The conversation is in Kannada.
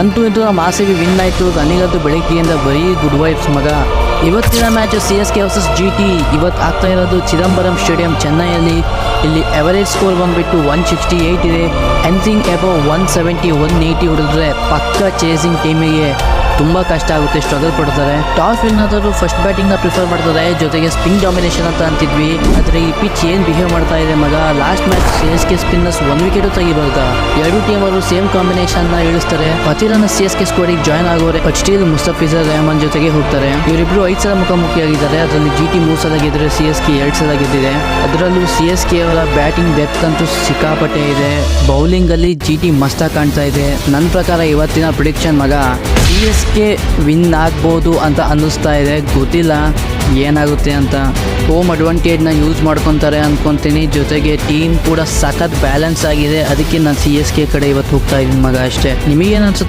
ಅಂತೂ ಇಂತೂ ನಮ್ಮ ಆರ್ ವಿನ್ ಆಯಿತು. ನನಗಂತೂ ಬೆಳಗ್ಗೆಯಿಂದ ಬರೀ ಗುಡ್ ವೈಬ್ಸ್ ಮಗ. ಇವತ್ತಿನ ಮ್ಯಾಚ್ CSK ವರ್ಸಸ್ GT ಇವತ್ತು ಆಗ್ತಾ ಇರೋದು ಚಿದಂಬರಂ ಸ್ಟೇಡಿಯಂ ಚೆನ್ನೈಯಲ್ಲಿ. ಇಲ್ಲಿ ಎವರೇಜ್ ಸ್ಕೋರ್ ಬಂದುಬಿಟ್ಟು 168 ಇದೆ. ಎನಿಥಿಂಗ್ ಅಬೌವ್ 170 180 ಹೊಡೆದ್ರೆ ಪಕ್ಕ ಚೇಸಿಂಗ್ ಟೀಮಿಗೆ ತುಂಬ ಕಷ್ಟ ಆಗುತ್ತೆ, ಸ್ಟ್ರಗಲ್ ಪಡ್ತಾರೆ. ಟಾಸ್ ವಿನ್ ಆದರೂ ಫಸ್ಟ್ ಬ್ಯಾಟಿಂಗ್ನ ಪ್ರಿಫರ್ ಮಾಡ್ತಾರೆ, ಜೊತೆಗೆ ಸ್ಪಿನ್ ಡಾಮಿನೇಷನ್ ಅಂತ ಅಂತಿದ್ವಿ. ಆದರೆ ಈ ಪಿಚ್ ಏನು ಬಿಹೇವ್ ಮಾಡ್ತಾ ಇದೆ ಮಗ. Last match CSK spinners 1 wicket ತೆಗಿಬಾರ್ದ. ಎರಡು ಟೀಮ್ ಅವರು ಸೇಮ್ ಕಾಂಬಿನೇಷನ್ನ ಇಳಿಸ್ತಾರೆ. ಪತಿರನ್ನ CSK ಸ್ಕ್ವಾಡಿಗೆ ಜಾಯ್ನ್ ಆಗೋರೆ. ಬಟ್ ಸ್ಟಿಲ್ ಮುಸ್ತಫಿಜರ್ ರೆಹಮಾನ್ ಜೊತೆಗೆ ಹೋಗ್ತಾರೆ. ಇವರಿಬ್ರು 5 ಸಲ ಮುಖಾಮುಖಿಯಾಗಿದ್ದಾರೆ. ಅದರಲ್ಲಿ GT 3 ಸಲ ಗೆದ್ದರೆ CSK 2 ಸಲ ಗೆದ್ದಿದೆ. ಅದರಲ್ಲೂ CSK ಅವರ ಬ್ಯಾಟಿಂಗ್ ಡೆಪ್ತ್ ಅಂತೂ ಸಿಕ್ಕಾಪಟ್ಟೆ ಇದೆ. ಬೌಲಿಂಗ್ ಅಲ್ಲಿ GT ಮಸ್ತಾಗಿ ಕಾಣ್ತಾ ಇದೆ. ನನ್ನ ಪ್ರಕಾರ ಇವತ್ತಿನ ಪ್ರಿಡಿಕ್ಷನ್ ಮಗ CSK ವಿನ್ ಆಗ್ಬೋದು ಅಂತ ಅನ್ನಿಸ್ತಾ ಇದೆ. ಗೊತ್ತಿಲ್ಲ ಏನಾಗುತ್ತೆ ಅಂತ. ಹೋಮ್ ಅಡ್ವಾಂಟೇಜ್ನ ಯೂಸ್ ಮಾಡ್ಕೊತಾರೆ ಅಂದ್ಕೊತೀನಿ. ಜೊತೆಗೆ ಟೀಮ್ ಕೂಡ ಸಖತ್ ಬ್ಯಾಲೆನ್ಸ್ ಆಗಿದೆ. ಅದಕ್ಕೆ ನಾನು CSK ಕಡೆ ಇವತ್ತು ಹೋಗ್ತಾ ಇದ್ದೀನಿ ಮಗ. ಅಷ್ಟೇ. ನಿಮಗೇನು ಅನ್ಸುತ್ತೆ?